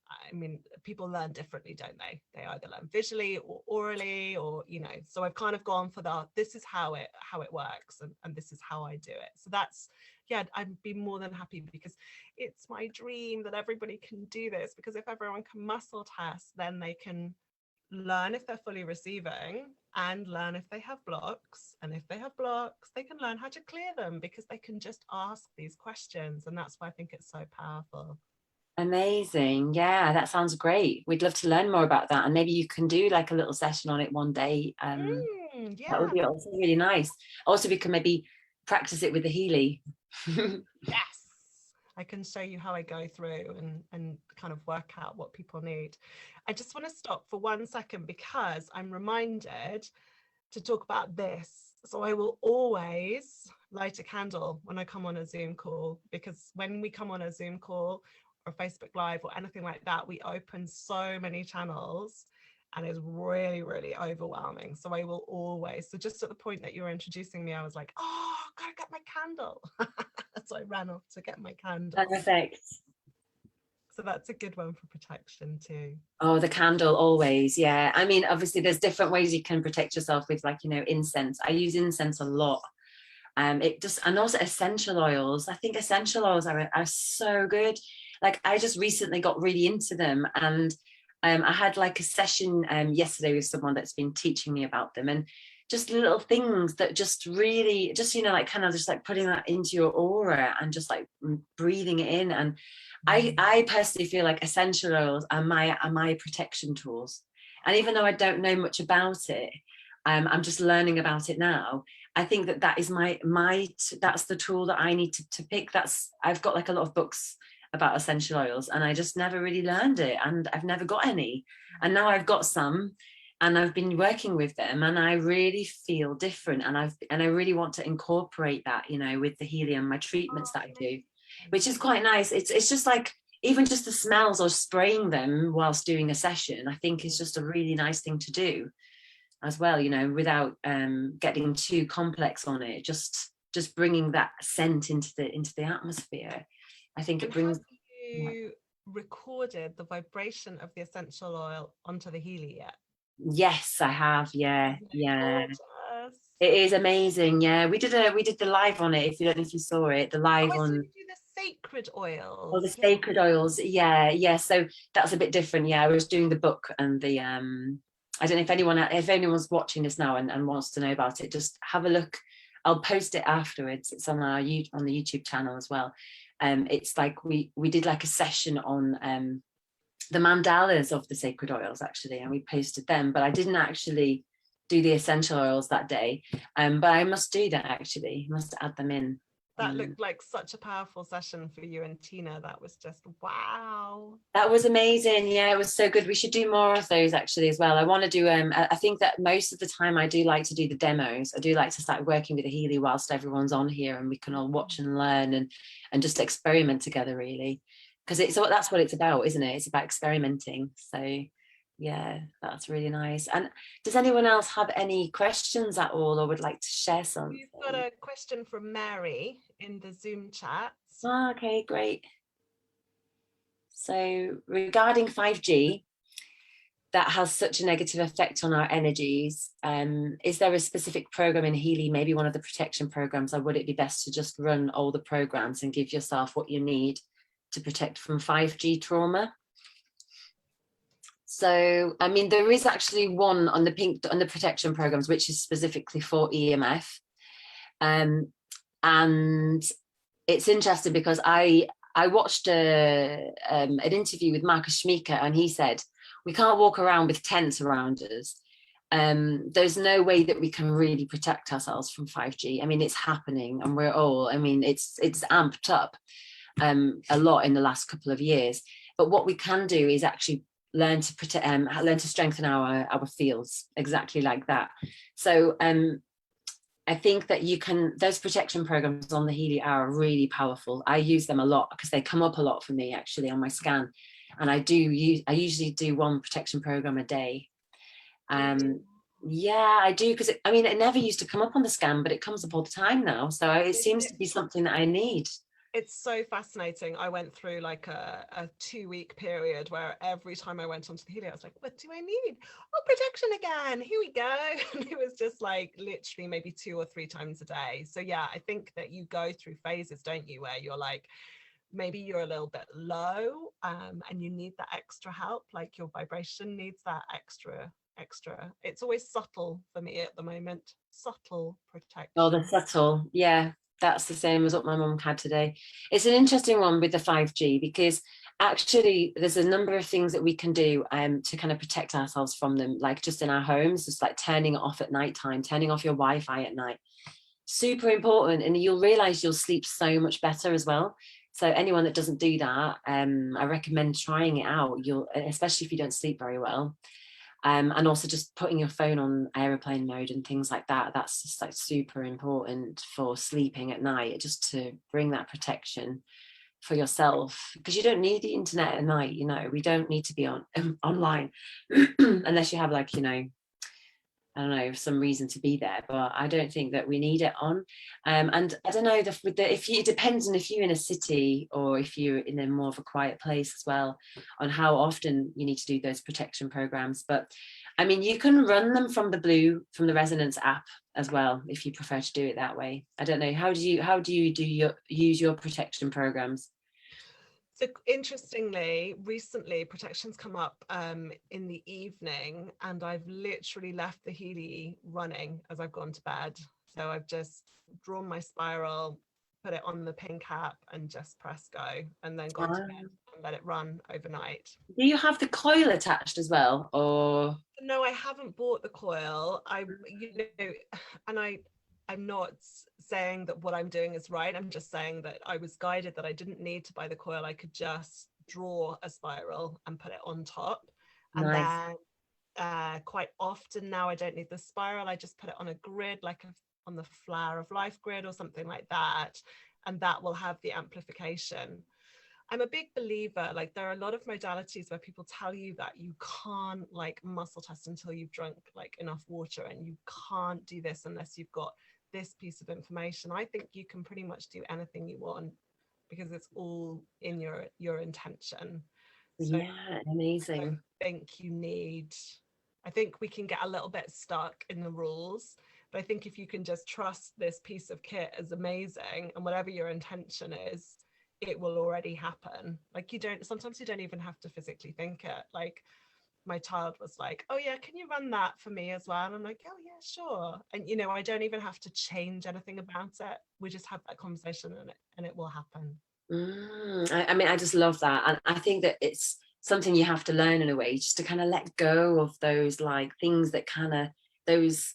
I mean, people learn differently, don't they? They either learn visually or orally, or, you know, so I've kind of gone for this is how it works, and this is how I do it. So that's, yeah, I'd be more than happy, because it's my dream that everybody can do this, because if everyone can muscle test, then they can learn if they're fully receiving, and learn if they have blocks, and if they have blocks, they can learn how to clear them, because they can just ask these questions. And that's why I think it's so powerful. amazing. Yeah, that sounds great. We'd love to learn more about that. And maybe you can do like a little session on it one day. That would Yeah. be also really nice. Also, we can maybe practice it with the Healy. Yes, I can show you how I go through and kind of work out what people need. I just want to stop for 1 second, because I'm reminded to talk about this. So I will always light a candle when I come on a Zoom call, because when we come on a Zoom call or Facebook Live or anything like that, we open so many channels, and it's really, really overwhelming. So I will always, so just at the point that you were introducing me, I was like, oh, gotta get my candle. So I ran off to get my candle. Perfect. So that's a good one for protection too. Oh, the candle always. Yeah. I mean, obviously there's different ways you can protect yourself with, like, incense. I use incense a lot. It just, and also essential oils. I think essential oils are so good. Like, I just recently got really into them, and I had like a session yesterday with someone that's been teaching me about them, and just little things that just really just, like kind of just like putting that into your aura and just like breathing it in. And I personally feel like essential oils are my protection tools. And even though I don't know much about it, I'm just learning about it now. I think that is that's the tool that I need to pick. I've got like a lot of books about essential oils, and I just never really learned it, and I've never got any. And now I've got some, and I've been working with them, and I really feel different. And I really want to incorporate that, with the helium, my treatments that I do, which is quite nice. It's just like, even just the smells or spraying them whilst doing a session, I think is just a really nice thing to do as well, without getting too complex on it. Just bringing that scent into the atmosphere. I think it brings. Have you recorded the vibration of the essential oil onto the Healy yet? Yes, I have. Yeah, yeah. Gorgeous. It is amazing. Yeah, we did the live on it. If you don't know if you saw it, the Oh, live I see on. you do the sacred Oh, the oils. Yeah. sacred oils. Yeah, yeah. So that's a bit different. Yeah, I was doing the book and the I don't know if anyone's watching this now and wants to know about it, just have a look. I'll post it afterwards. It's on on the YouTube channel as well. It's like we did like a session on the mandalas of the sacred oils, actually, and we posted them, but I didn't actually do the essential oils that day. But I must do that, actually. I must add them in. That looked like such a powerful session for you and Tina. That was just wow. That was amazing. Yeah, it was so good. We should do more of those, actually, as well. I want to do I think that most of the time I do like to do the demos. I do like to start working with the Healy whilst everyone's on here, and we can all watch and learn and just experiment together, really, because that's what it's about, isn't it? It's about experimenting. So yeah, that's really nice. And does anyone else have any questions at all, or would like to share some? We've got a question from Mary in the Zoom chat. Oh, okay, great. So regarding 5G, that has such a negative effect on our energies, is there a specific program in Healy, maybe one of the protection programs, or would it be best to just run all the programs and give yourself what you need to protect from 5G trauma? So, I mean, there is actually one on the protection programs, which is specifically for EMF. And it's interesting because I watched an interview with Marcus Schmeeker, and he said, we can't walk around with tents around us. There's no way that we can really protect ourselves from 5G. I mean, it's happening, and we're all, I mean, it's amped up a lot in the last couple of years. But what we can do is actually learn to protect, learn to strengthen our fields, exactly like that. So I think that you can, those protection programs on the Healy are really powerful. I use them a lot because they come up a lot for me actually on my scan. And I usually do one protection program a day. Yeah, I do, because I mean, it never used to come up on the scan, but it comes up all the time now. So it seems to be something that I need. It's so fascinating. I went through like a 2-week period where every time I went onto the Healy, I was like, what do I need? Oh, protection again. Here we go. And it was just like literally maybe 2 or 3 times a day. So yeah, I think that you go through phases, don't you, where you're like, maybe you're a little bit low and you need that extra help, like your vibration needs that extra. It's always subtle for me at the moment. Subtle protection. Oh, the subtle. Yeah, that's the same as what my mum had today. It's an interesting one with the 5G, because actually there's a number of things that we can do to kind of protect ourselves from them, like just in our homes, just like turning it off at night time, turning off your Wi-Fi at night. Super important, and you'll realize you'll sleep so much better as well. So anyone that doesn't do that, I recommend trying it out. You'll, especially if you don't sleep very well. And also just putting your phone on airplane mode and things like that. That's just like super important for sleeping at night, just to bring that protection for yourself, because you don't need the internet at night. You know, we don't need to be on online unless you have, like, you know, I don't know, some reason to be there, but I don't think that we need it on. And I don't know, if you, it depends on if you're in a city or if you're in a more of a quiet place as well, on how often you need to do those protection programs. But I mean, you can run them from the Resonance app as well, if you prefer to do it that way. I don't know, how do you use your protection programs? So interestingly, recently protections come up in the evening, and I've literally left the Healy running as I've gone to bed. So I've just drawn my spiral, put it on the pin cap, and just press go, and then gone to bed and let it run overnight. Do you have the coil attached as well, or? No, I haven't bought the coil. And I'm not saying that what I'm doing is right. I'm just saying that I was guided that I didn't need to buy the coil. I could just draw a spiral and put it on top. And Nice. then quite often now I don't need the spiral. I just put it on a grid, like on the Flower of Life grid or something like that. And that will have the amplification. I'm a big believer, like there are a lot of modalities where people tell you that you can't like muscle test until you've drunk like enough water, and you can't do this unless you've got this piece of information. I think you can pretty much do anything you want because it's all in your intention. So Yeah, amazing. I think we can get a little bit stuck in the rules, but I think if you can just trust this piece of kit is amazing, and whatever your intention is, it will already happen. Like sometimes you don't even have to physically think it. Like my child was like, oh yeah, can you run that for me as well? And I'm like, oh yeah, sure. And you know, I don't even have to change anything about it. We just have that conversation and it will happen. I mean, I just love that. And I think that it's something you have to learn in a way, just to kind of let go of those like things that kind of, those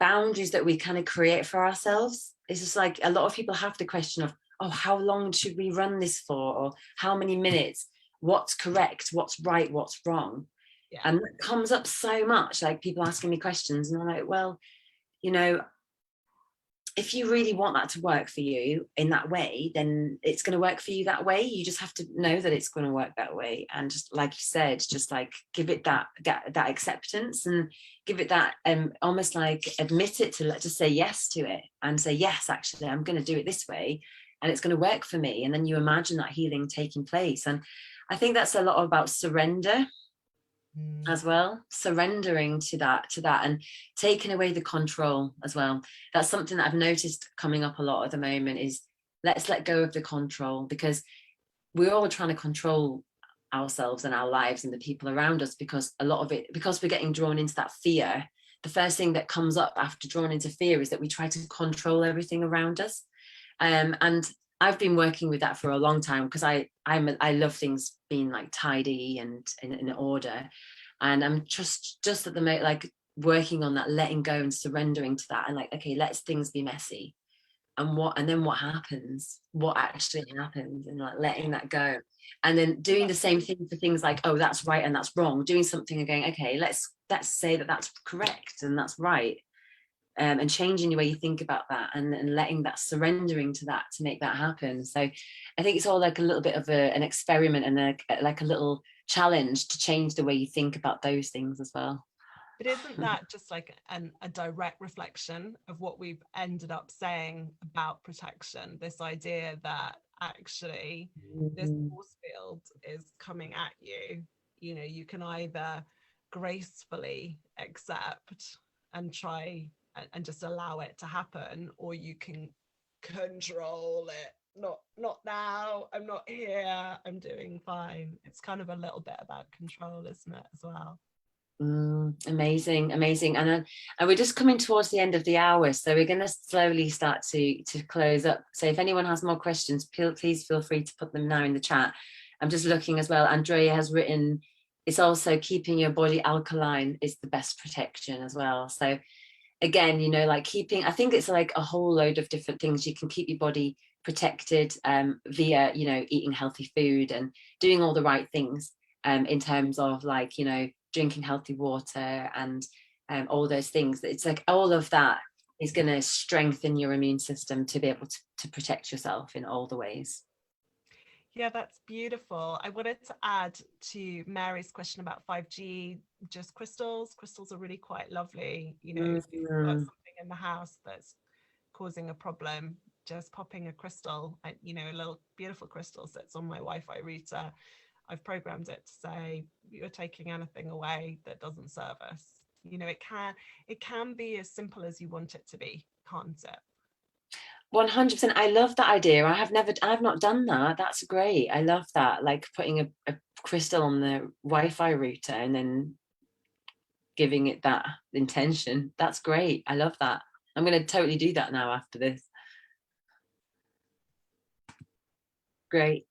boundaries that we kind of create for ourselves. It's just like a lot of people have the question of, oh, how long should we run this for? Or how many minutes? What's correct? What's right? What's wrong? Yeah. And that comes up so much, like people asking me questions, and I'm like, well, you know, if you really want that to work for you in that way, then it's going to work for you that way. You just have to know that it's going to work that way. And just like you said, just like give it that acceptance, and give it that almost like admit it, to just say yes to it, and say, yes, actually, I'm going to do it this way, and it's going to work for me. And then you imagine that healing taking place. And I think that's a lot about surrender as well, surrendering to that and taking away the control as well. That's something that I've noticed coming up a lot at the moment, is let's let go of the control, because we're all trying to control ourselves and our lives and the people around us, because a lot of it, because we're getting drawn into that fear, the first thing that comes up after drawn into fear is that we try to control everything around us. And I've been working with that for a long time, because I love things being like tidy and in order, and I'm just at the moment like working on that, letting go and surrendering to that, and like, okay, let's things be messy, and then what happens, what actually happens, and like letting that go, and then doing the same thing for things like, oh, that's right and that's wrong, doing something and going, okay, let's say that that's correct and that's right, and changing the way you think about that, and letting that, surrendering to that to make that happen. So I think it's all like a little bit of an experiment, and like a little challenge to change the way you think about those things as well. But isn't that just like a direct reflection of what we've ended up saying about protection? This idea that actually this force field is coming at you. You know, you can either gracefully accept and try and just allow it to happen, or you can control it. Not now, I'm not here, I'm doing fine. It's kind of a little bit about control, isn't it, as well? Amazing, and we're just coming towards the end of the hour, so we're going to slowly start to close up. So if anyone has more questions, please feel free to put them now in the chat. I'm just looking as well. Andrea has written, it's also keeping your body alkaline is the best protection as well. So again, you know, like keeping, I think it's like a whole load of different things you can keep your body protected via, you know, eating healthy food and doing all the right things in terms of like, you know, drinking healthy water and all those things. It's like all of that is going to strengthen your immune system to be able to protect yourself in all the ways. Yeah, that's beautiful. I wanted to add to Mary's question about 5G, just crystals. Crystals are really quite lovely. You know, if you've got something in the house that's causing a problem, just popping a crystal, you know, a little beautiful crystal sits on my Wi-Fi router. I've programmed it to say, you're taking anything away that doesn't serve us. You know, it can be as simple as you want it to be, can't it? 100%. I love that idea. I've not done that. That's great. I love that. Like putting a crystal on the Wi-Fi router and then giving it that intention. That's great. I love that. I'm going to totally do that now after this. Great.